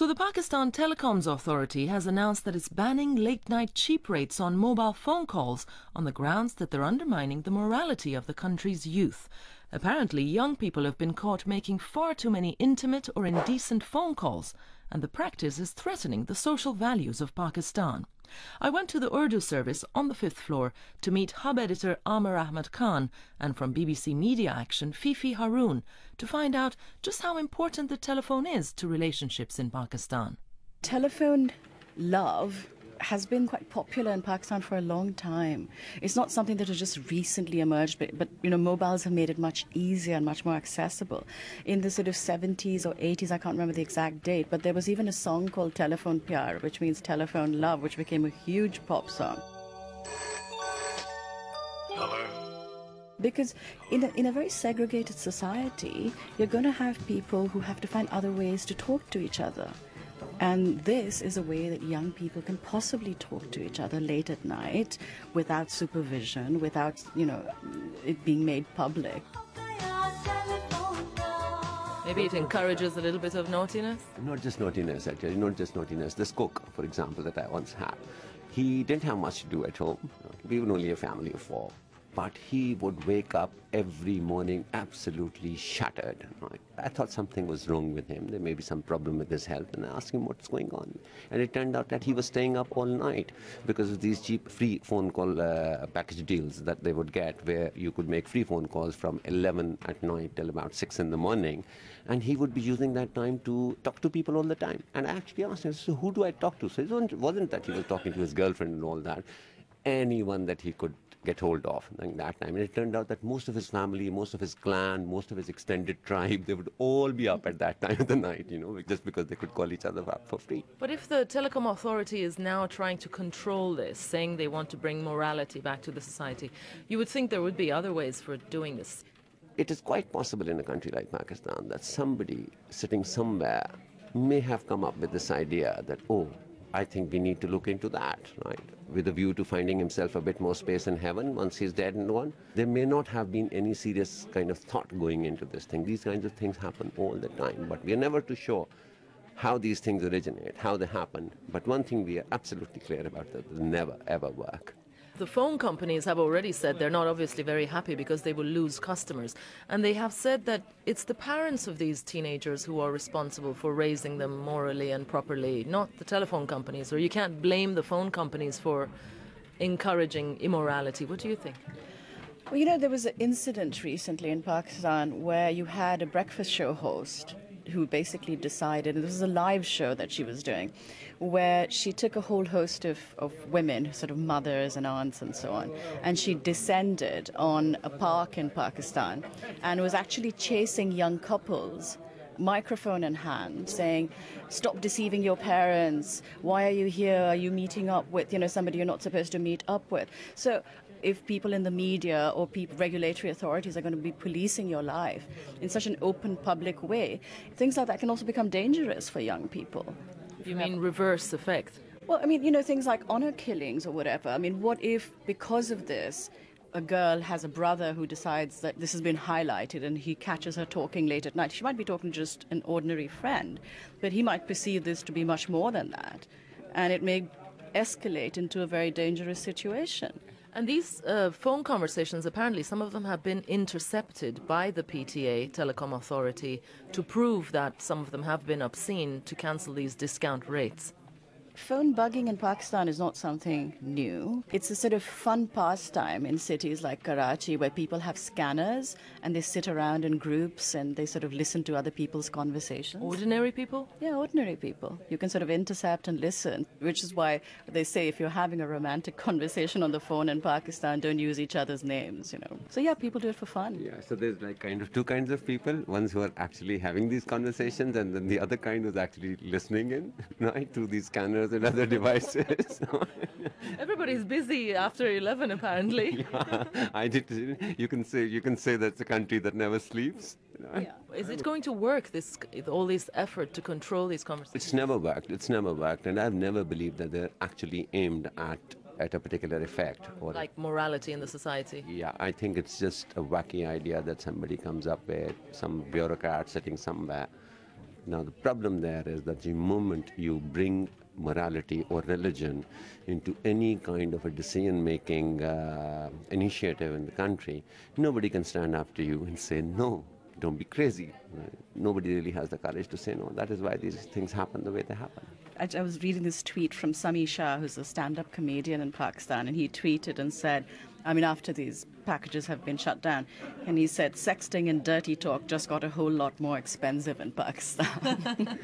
So the Pakistan Telecoms Authority has announced that it's banning late-night cheap rates on mobile phone calls on the grounds that they're undermining the morality of the country's youth. Apparently, young people have been caught making far too many intimate or indecent phone calls, and the practice is threatening the social values of Pakistan. I went to the Urdu service on the 5th floor to meet Hub editor Amir Ahmed Khan and from BBC Media Action Fifi Haroon to find out just how important the telephone is to relationships in Pakistan. Telephone love has been quite popular in Pakistan for a long time. It's not something that has just recently emerged, but mobiles have made it much easier and much more accessible. In the sort of 70s or 80s, I can't remember the exact date, but there was even a song called Telephone Pyar, which means telephone love, which became a huge pop song. Hello. Because in a very segregated society, you're going to have people who have to find other ways to talk to each other. And this is a way that young people can possibly talk to each other late at night without supervision, without, it being made public. Maybe it encourages a little bit of naughtiness? Not just naughtiness, actually, not just naughtiness. This cook, for example, that I once had, he didn't have much to do at home. We were only a family of 4. But he would wake up every morning absolutely shattered. I thought something was wrong with him. There may be some problem with his health. And I asked him what's going on. And it turned out that he was staying up all night because of these cheap free phone call package deals that they would get, where you could make free phone calls from 11 at night till about 6 in the morning. And he would be using that time to talk to people all the time. And I actually asked him, so who do I talk to? So it wasn't that he was talking to his girlfriend and all that. Anyone that he could get hold of during that time. And it turned out that most of his family, most of his clan, most of his extended tribe, they would all be up at that time of the night, just because they could call each other up for free. But if the Telecom Authority is now trying to control this, saying they want to bring morality back to the society, you would think there would be other ways for doing this. It is quite possible in a country like Pakistan that somebody sitting somewhere may have come up with this idea that, I think we need to look into that, right? With a view to finding himself a bit more space in heaven once he's dead and gone. There may not have been any serious kind of thought going into this thing. These kinds of things happen all the time, but we are never too sure how these things originate, how they happen. But one thing we are absolutely clear about, that they never, ever work. The phone companies have already said they're not obviously very happy because they will lose customers. And they have said that it's the parents of these teenagers who are responsible for raising them morally and properly, not the telephone companies. Or you can't blame the phone companies for encouraging immorality. What do you think? Well, there was an incident recently in Pakistan where you had a breakfast show host who basically decided, and this was a live show that she was doing, where she took a whole host of women, sort of mothers and aunts and so on, and she descended on a park in Pakistan and was actually chasing young couples, microphone in hand, saying, stop deceiving your parents, why are you here, are you meeting up with somebody you're not supposed to meet up with? So if people in the media or regulatory authorities are going to be policing your life in such an open public way, things like that can also become dangerous for young people. You mean reverse effect? Well, things like honor killings or whatever. What if, because of this, a girl has a brother who decides that this has been highlighted and he catches her talking late at night? She might be talking to just an ordinary friend, but he might perceive this to be much more than that. And it may escalate into a very dangerous situation. And these phone conversations, apparently some of them have been intercepted by the PTA, Telecom Authority, to prove that some of them have been obscene, to cancel these discount rates. Phone bugging in Pakistan is not something new. It's a sort of fun pastime in cities like Karachi where people have scanners and they sit around in groups and they sort of listen to other people's conversations. Ordinary people? Yeah, ordinary people. You can sort of intercept and listen, which is why they say if you're having a romantic conversation on the phone in Pakistan, don't use each other's names, So yeah, people do it for fun. Yeah, so there's like kind of two kinds of people, ones who are actually having these conversations and then the other kind who's actually listening in, right, through these scanners and other devices. Everybody's busy after 11, apparently. Yeah, you can say that's a country that never sleeps. Yeah. Is it going to work, all this effort to control these conversations? It's never worked, and I've never believed that they're actually aimed at a particular effect. Or like morality in the society? Yeah, I think it's just a wacky idea that somebody comes up with, some bureaucrat sitting somewhere Now, the problem there is that the moment you bring morality or religion into any kind of a decision-making initiative in the country, nobody can stand up to you and say, no, don't be crazy. Nobody really has the courage to say no. That is why these things happen the way they happen. I was reading this tweet from Sami Shah, who's a stand-up comedian in Pakistan, and he tweeted and said, I mean, after these packages have been shut down, and he said, sexting and dirty talk just got a whole lot more expensive in Pakistan.